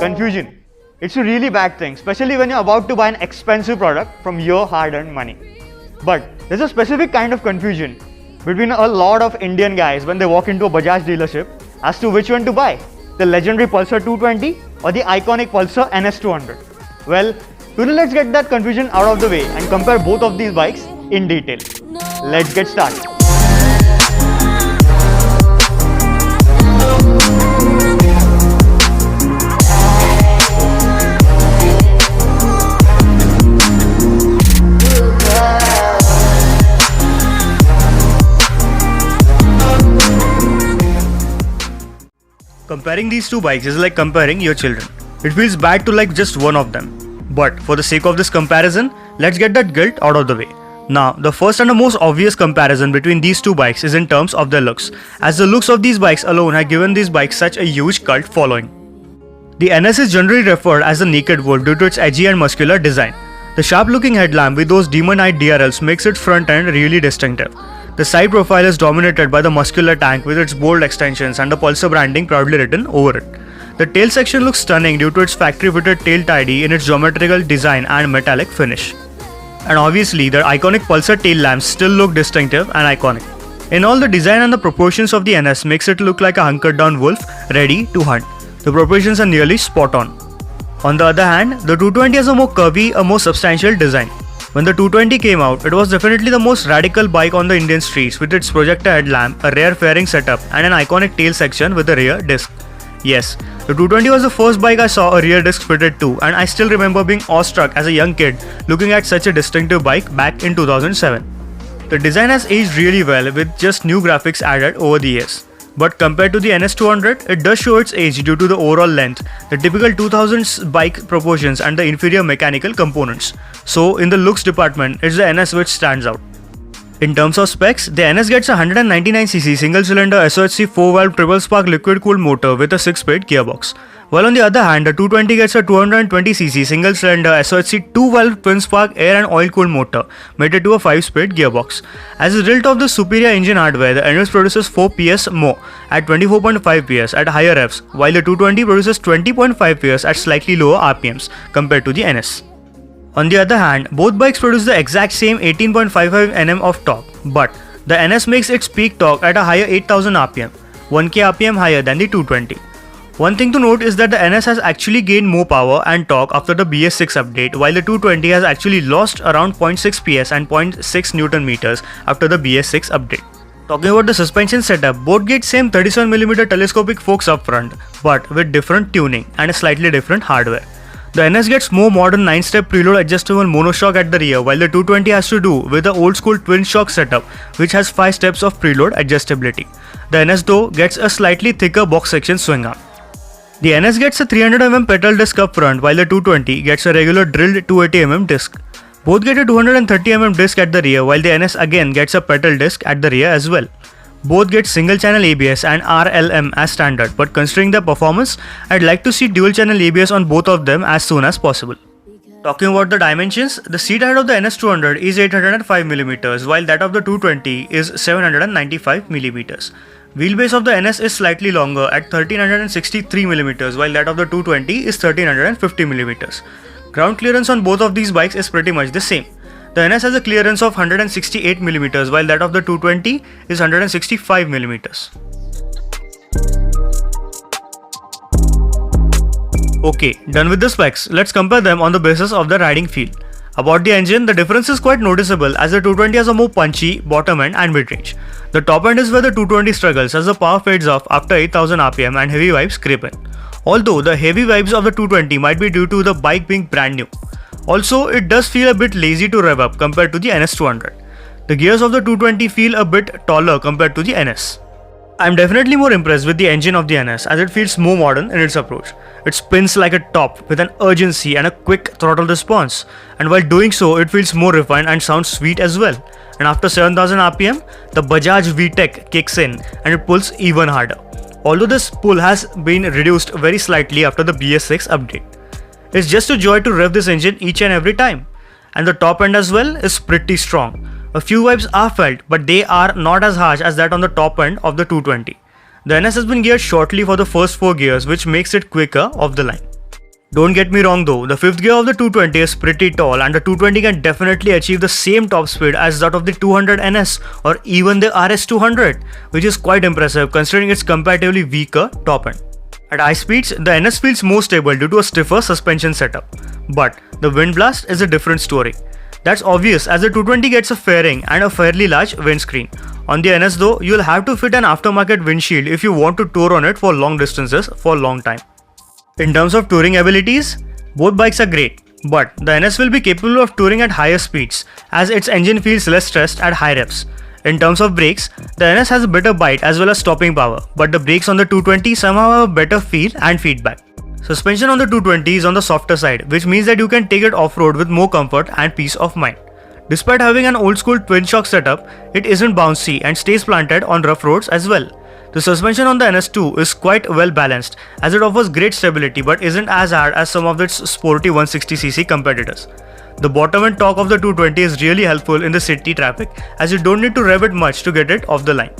Confusion. It's a really bad thing, especially when you're about to buy an expensive product from your hard-earned money. But there's a specific kind of confusion between a lot of Indian guys when they walk into a Bajaj dealership as to which one to buy, the legendary Pulsar 220 or the iconic Pulsar NS200. Well, today let's get that confusion out of the way and compare both of these bikes in detail. Let's get started. Comparing these two bikes is like comparing your children. It feels bad to like just one of them. But for the sake of this comparison, let's get that guilt out of the way. Now, the first and the most obvious comparison between these two bikes is in terms of their looks, as the looks of these bikes alone have given these bikes such a huge cult following. The NS is generally referred as the Naked Wolf due to its edgy and muscular design. The sharp-looking headlamp with those demon-eyed DRLs makes its front end really distinctive. The side profile is dominated by the muscular tank with its bold extensions and the Pulsar branding proudly written over it. The tail section looks stunning due to its factory-fitted tail tidy in its geometrical design and metallic finish. And obviously, the iconic Pulsar tail lamps still look distinctive and iconic. In all, the design and the proportions of the NS makes it look like a hunkered-down wolf ready to hunt. The proportions are nearly spot on. On the other hand, the 220 has a more curvy, a more substantial design. When the 220 came out, it was definitely the most radical bike on the Indian streets with its projector headlamp, a rear fairing setup and an iconic tail section with a rear disc. Yes, the 220 was the first bike I saw a rear disc fitted to, and I still remember being awestruck as a young kid looking at such a distinctive bike back in 2007. The design has aged really well with just new graphics added over the years. But compared to the NS200, it does show its age due to the overall length, the typical 2000s bike proportions and the inferior mechanical components. So in the looks department, it's the NS which stands out. In terms of specs, the NS gets a 199cc single-cylinder SOHC 4-valve triple-spark liquid-cooled motor with a 6-speed gearbox. While on the other hand, the 220 gets a 220cc single-cylinder SOHC 2-valve twin-spark air and oil-cooled motor mated to a 5-speed gearbox. As a result of the superior engine hardware, the NS produces 4 PS more at 24.5 PS at higher revs, while the 220 produces 20.5 PS at slightly lower RPMs compared to the NS. On the other hand, both bikes produce the exact same 18.55 Nm of torque, but the NS makes its peak torque at a higher 8000 RPM, 1k RPM higher than the 220. One thing to note is that the NS has actually gained more power and torque after the BS6 update, while the 220 has actually lost around 0.6 PS and 0.6 Nm after the BS6 update. Talking about the suspension setup, both get same 37mm telescopic forks up front, but with different tuning and a slightly different hardware. The NS gets more modern 9-step preload adjustable monoshock at the rear, while the 220 has to do with the old school twin shock setup which has 5 steps of preload adjustability. The NS though gets a slightly thicker box section swing arm. The NS gets a 300mm petal disc up front, while the 220 gets a regular drilled 280mm disc. Both get a 230mm disc at the rear, while the NS again gets a petal disc at the rear as well. Both get single channel ABS and RLM as standard, but considering their performance, I'd like to see dual channel ABS on both of them as soon as possible. Talking about the dimensions, the seat height of the NS200 is 805mm, while that of the 220 is 795mm. Wheelbase of the NS is slightly longer at 1363mm, while that of the 220 is 1350mm. Ground clearance on both of these bikes is pretty much the same. The NS has a clearance of 168mm, while that of the 220 is 165mm. Okay, done with the specs, let's compare them on the basis of the riding feel. About the engine, the difference is quite noticeable as the 220 has a more punchy bottom end and mid-range. The top end is where the 220 struggles as the power fades off after 8000 RPM and heavy vibes creep in. Although the heavy vibes of the 220 might be due to the bike being brand new. Also, it does feel a bit lazy to rev up compared to the NS200. The gears of the 220 feel a bit taller compared to the NS. I'm definitely more impressed with the engine of the NS as it feels more modern in its approach. It spins like a top with an urgency and a quick throttle response, and while doing so it feels more refined and sounds sweet as well. And after 7000 RPM, the Bajaj VTEC kicks in and it pulls even harder. Although this pull has been reduced very slightly after the BS6 update. It's just a joy to rev this engine each and every time. And the top end as well is pretty strong. A few vibes are felt, but they are not as harsh as that on the top end of the 220. The NS has been geared shortly for the first 4 gears, which makes it quicker off the line. Don't get me wrong though, the 5th gear of the 220 is pretty tall and the 220 can definitely achieve the same top speed as that of the 200 NS or even the RS200, which is quite impressive considering its comparatively weaker top end. At high speeds, the NS feels more stable due to a stiffer suspension setup. But the wind blast is a different story. That's obvious as the 220 gets a fairing and a fairly large windscreen. On the NS though, you'll have to fit an aftermarket windshield if you want to tour on it for long distances for a long time. In terms of touring abilities, both bikes are great, but the NS will be capable of touring at higher speeds as its engine feels less stressed at high revs. In terms of brakes, the NS has a better bite as well as stopping power, but the brakes on the 220 somehow have a better feel and feedback. Suspension on the 220 is on the softer side, which means that you can take it off-road with more comfort and peace of mind. Despite having an old-school twin-shock setup, it isn't bouncy and stays planted on rough roads as well. The suspension on the NS2 is quite well balanced as it offers great stability but isn't as hard as some of its sporty 160cc competitors. The bottom end torque of the 220 is really helpful in the city traffic as you don't need to rev it much to get it off the line.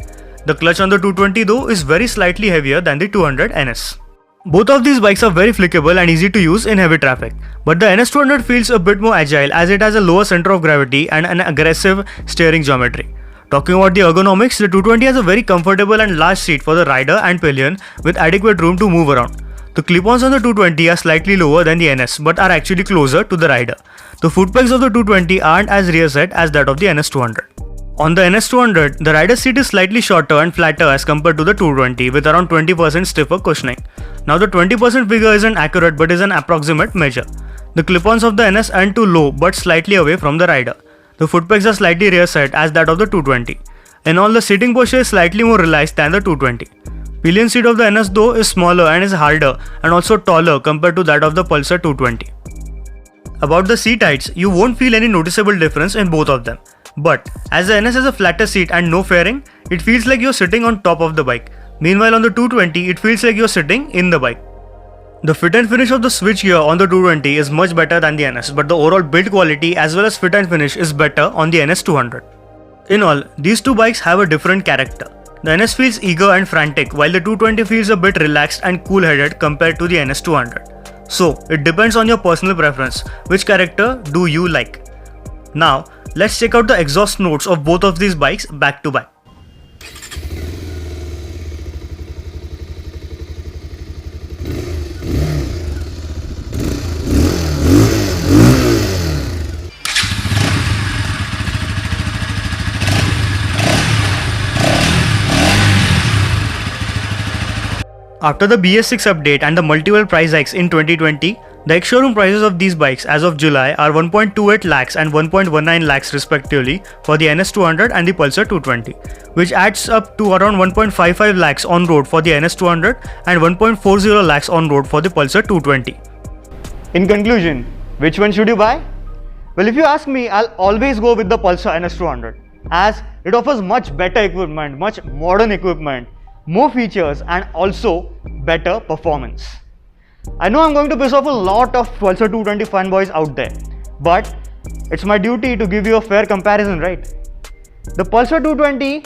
The clutch on the 220 though is very slightly heavier than the 200 NS. Both of these bikes are very flickable and easy to use in heavy traffic, but the NS200 feels a bit more agile as it has a lower center of gravity and an aggressive steering geometry. Talking about the ergonomics, the 220 has a very comfortable and large seat for the rider and pillion with adequate room to move around. The clip-ons on the 220 are slightly lower than the NS but are actually closer to the rider. The foot pegs of the 220 aren't as rear set as that of the NS200. On the NS200, the rider's seat is slightly shorter and flatter as compared to the 220 with around 20% stiffer cushioning. Now the 20% figure isn't accurate but is an approximate measure. The clip-ons of the NS aren't too low but slightly away from the rider. The foot pegs are slightly rear set as that of the 220. In all, the seating posture is slightly more relaxed than the 220. Pillion seat of the NS though is smaller and is harder and also taller compared to that of the Pulsar 220. About the seat heights, you won't feel any noticeable difference in both of them. But as the NS has a flatter seat and no fairing, it feels like you're sitting on top of the bike. Meanwhile on the 220, it feels like you're sitting in the bike. The fit and finish of the switch gear on the 220 is much better than the NS, but the overall build quality as well as fit and finish is better on the NS200. In all, these two bikes have a different character. The NS feels eager and frantic while the 220 feels a bit relaxed and cool-headed compared to the NS200. So, it depends on your personal preference. Which character do you like? Now, let's check out the exhaust notes of both of these bikes back to back. After the BS6 update and the multiple price hikes in 2020, the ex-showroom prices of these bikes as of July are 1.28 lakhs and 1.19 lakhs respectively for the NS200 and the Pulsar 220, which adds up to around 1.55 lakhs on road for the NS200 and 1.40 lakhs on road for the Pulsar 220. In conclusion, which one should you buy? Well, if you ask me, I'll always go with the Pulsar NS200 as it offers much better equipment, much modern equipment, more features and also better performance. I know I'm going to piss off a lot of Pulsar 220 fanboys out there, but it's my duty to give you a fair comparison, right? The Pulsar 220,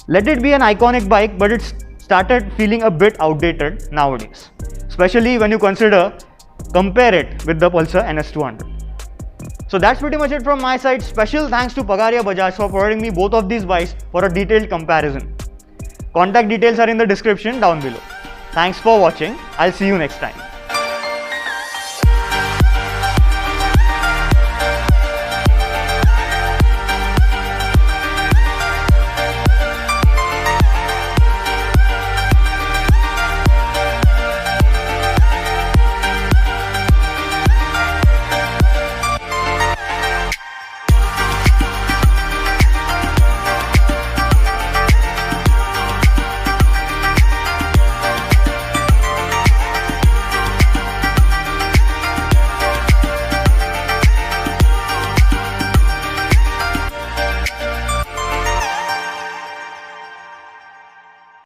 let it be an iconic bike, but it's started feeling a bit outdated nowadays, especially when you compare it with the Pulsar NS200. So that's pretty much it from my side. Special thanks to Pagaria Bajaj for providing me both of these bikes for a detailed comparison. Contact details are in the description down below. Thanks for watching. I'll see you next time.